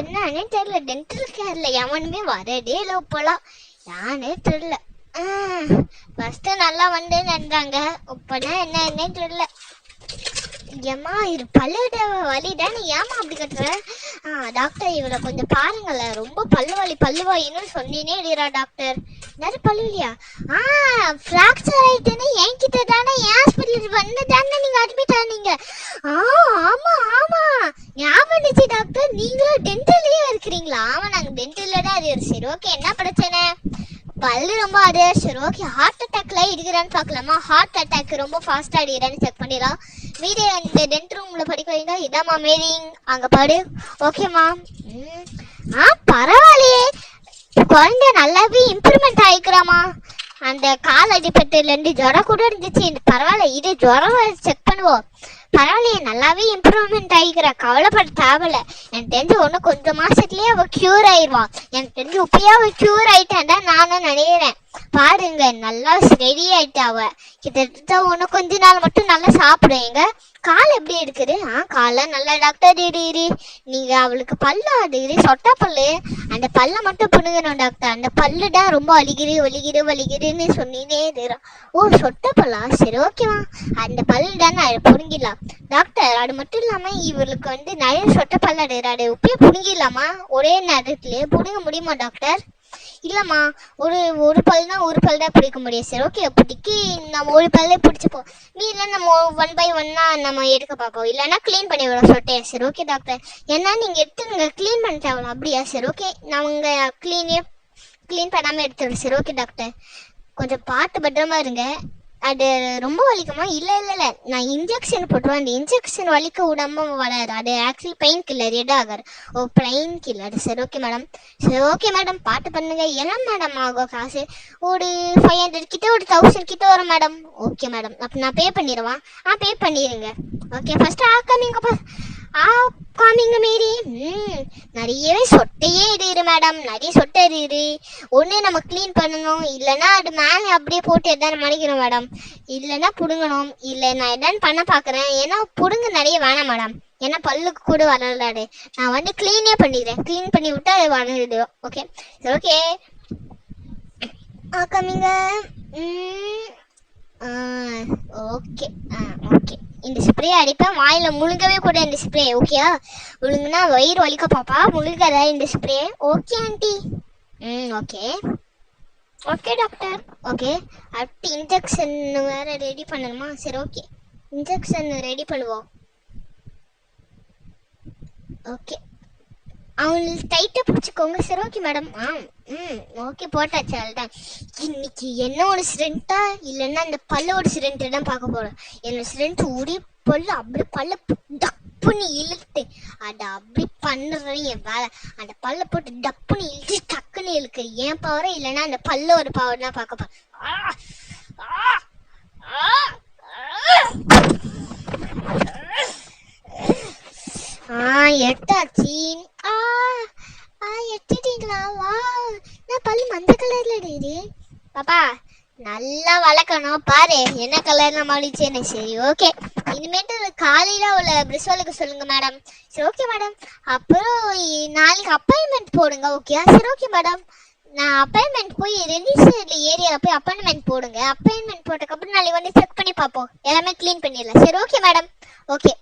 என்னன்னே தெரியல. டென்டல் கேர்ல எவனுமே வரதே இல்லை இப்போலாம். யானே தெரியல. ஃபர்ஸ்ட் நல்லா வந்து நின்றாங்க, இப்போதான் என்னன்னே தெரியல. ஏம்மா இது பல்லோட வலி தானே, ஏமா அப்படி கட்டுற? டாக்டர் இவளை கொஞ்சம் பாருங்களேன், ரொம்ப பல்லு வலின்னு சொன்னீனே இல்லையா டாக்டர்? நிறைய பல்லு இல்லையா? ஃப்ராக்சர் ஆயிட்டுன்னு என்கிட்ட தானே என் ஹாஸ்பிட்டல் வந்து தானே நீங்க அட்மிட் ஆனீங்க. ஆமா ஆமா ஞாபகம் வந்துச்சு டாக்டர், நீங்களும் டென்டல்லயே இருக்கிறீங்களா? நாங்க டென்டல்ல தான் அது. சரி ஓகே, என்ன பிரச்சனை? பல்லு ரொம்ப அது. சரி ஓகே, ஹார்ட் அட்டாக்ல இருக்கிறான்னு பார்க்கலாமா? ஹார்ட் அட்டாக் ரொம்ப ஃபாஸ்டா அடிக்கிறான்னு செக் பண்ணிடலாம். மீதி இந்த டென்ட் ரூம்ல படிக்க வைங்க. இதாம்மா மீதிங், அங்க பாடு. ஓகேம்மா. பரவாயில்லையே, குழந்தை நல்லாவே இம்ப்ரூவ்மெண்ட் ஆயிக்கிறாமா. அந்த கால் அடிப்பட்டுல இருந்து ஜுரம் கூட இருந்துச்சு, பரவாயில்ல. இது ஜுரம் செக் பண்ணுவோம். பரவாயில்லையே, நல்லாவே இம்ப்ரூவ்மெண்ட் ஆகிக்கிறா, கவலைப்பட தேவையில்ல. எனக்கு தெரிஞ்சு ஒன்று கொஞ்சம் மாசத்துலயே அவள் கியூர் ஆயிடுவான். எனக்கு தெரிஞ்சு இப்பயே அவள் கியூர் ஆயிட்டான் தான் நானும் நினைக்கிறேன். பாருங்க, நல்லா ரெடி ஆயிட்டா அவ. கிட்டத்தட்ட ஒன்று கொஞ்ச நாள் மட்டும் நல்லா சாப்பிடுவீங்க. கால் எப்படி இருக்குது? காலை நல்லா டாக்டர் இரு. நீங்க அவளுக்கு பல்லு அது சொட்டா பல்லு, அந்த பல்லை மட்டும் புடுங்கணும் டாக்டர். அந்த பல்லு தான் ரொம்ப வலிக்குதுன்னு சொன்னீனே இருக்கிறான். ஓ, சொட்ட பல்லா? சரி ஓகேவா, அந்த பல்லு தான் நான் புடுங்கிடலாம் டாக்டர். அது மட்டும் இல்லாம இவளுக்கு வந்து நிறைய சொட்ட பல்லு அடைகிறாடு, இப்பயே புடுங்கிடலாமா? ஒரே நேரத்திலேயே புடுங்க முடியுமா டாக்டர்? இல்லம்மா, ஒரு பல் தான் பிடிக்க முடியும். சரி ஓகே, அப்போதைக்கு நம்ம ஒரு பல்லே பிடிச்சிப்போம், மீதில நம்ம 1 by 1 நம்ம எடுக்க பார்ப்போம். இல்லைன்னா கிளீன் பண்ணி விட சொட்டையா. சரி ஓகே டாக்டர், ஏன்னா நீங்க எடுத்துங்க, கிளீன் பண்ண தேவையில்ல. அப்படியா? சரி ஓகே, நாங்க கிளீன் பண்ணாம எடுத்துடுறோம். சரி ஓகே டாக்டர், கொஞ்சம் பார்த்து பத்திரமா இருங்க. அது ரொம்ப வலிக்குமா? இல்லை, நான் இன்ஜெக்ஷன் போட்டுருவேன். அந்த இன்ஜெக்ஷன் வலிக்க விடாம வராது, அது ஆக்சுவலி பெயின் கில்லர். ஆகாது. ஓ, பெயின் கில்லர். சரி ஓகே மேடம், பார்த்து பண்ணுங்க. என்ன மேடம் ஆகும் காசு? ஒரு 500 கிட்ட, ஒரு 1000 கிட்ட வரும் மேடம். ஓகே மேடம், அப்போ நான் பே பண்ணிடுவேன். பே பண்ணிடுங்க. ஓகே, ஃபர்ஸ்ட் காமிங்க மீறி. நிறையவே சொட்டையே இரு மேடம், நிறைய சொட்டை இரு. ஒன்று நம்ம கிளீன் பண்ணணும், இல்லைன்னா அது மேலே அப்படியே போட்டு எதாவது மடிக்கணும் மேடம். இல்லைன்னா புடுங்கணும். இல்லை, நான் எதாவது பண்ண பார்க்குறேன். ஏன்னா புடுங்க நிறைய வேணாம் மேடம், ஏன்னா பல்லுக்கு கூட வரலாடு. நான் வந்து கிளீனே பண்ணிடுறேன், கிளீன் பண்ணி விட்டு அது வளர்ந்துடும். ஓகே ஓகே, காமிங்க. ஓகே ஓகே, இந்த ஸ்ப்ரே அடிப்பேன், வாயில முழுங்கவே கூட இந்த ஸ்ப்ரே. ஓகேயா? முழுங்குனா வயிறு வலிக்க பாப்பா, முழுகாத இந்த spray. Okay aunty. Okay okay doctor. Okay, அடுத்து இன்ஜெக்ஷன் வேற ரெடி பண்ணணுமா? சரி ஓகே, இன்ஜெக்ஷன் ரெடி பண்ணுவோம். ஓகே, அவங்களுக்கு டைட்டாக பிடிச்சிக்கோங்க. சரி ஓகே மேடம். ஓகே, போட்டாச்சு. அதுதான் இன்னைக்கு என்ன ஒரு சிரெண்டா, இல்லைன்னா அந்த பல்லோட சிரெண்ட்டு தான் பார்க்க போகிறோம். என்னோட சிரெண்ட் உரி பல்லு அப்படி பல்ல டப்புன்னு இழுத்து அதை அப்படி பண்ணுறேன் என் வேலை. அந்த பல்ல போட்டு டப்புன்னு இழுத்து டக்குன்னு இழுக்கு ஏன் பவரை, இல்லைன்னா அந்த பல்லோட பவர் தான் பார்க்க போகிறேன். எடுத்தாச்சு. எடுத்துட்டீங்களா? வா, நான் பல்லு மஞ்சள் கலர்ல இருக்கு. பாப்பா நல்லா வளர்க்கணும், பாரு என்ன கலர்ல மாறிச்சேன்னு. சரி ஓகே, இனிமேட்டு காலையில உள்ள பிரிஸ்வாலுக்கு சொல்லுங்க மேடம். சரி ஓகே மேடம், அப்புறம் நாளைக்கு அப்பாயின்மெண்ட் போடுங்க. ஓகே சரி ஓகே மேடம், நான் அப்பாயின்மெண்ட் போய் ரெஜிஸ்டர்ல ஏரியாவில் போய் அப்பாயின்மெண்ட் போடுங்க. அப்பாயின்மெண்ட் போட்டதுக்கப்புறம் நாளைக்கு வந்து செக் பண்ணி பார்ப்போம், எல்லாமே க்ளீன் பண்ணிடலாம். சரி ஓகே மேடம். ஓகே.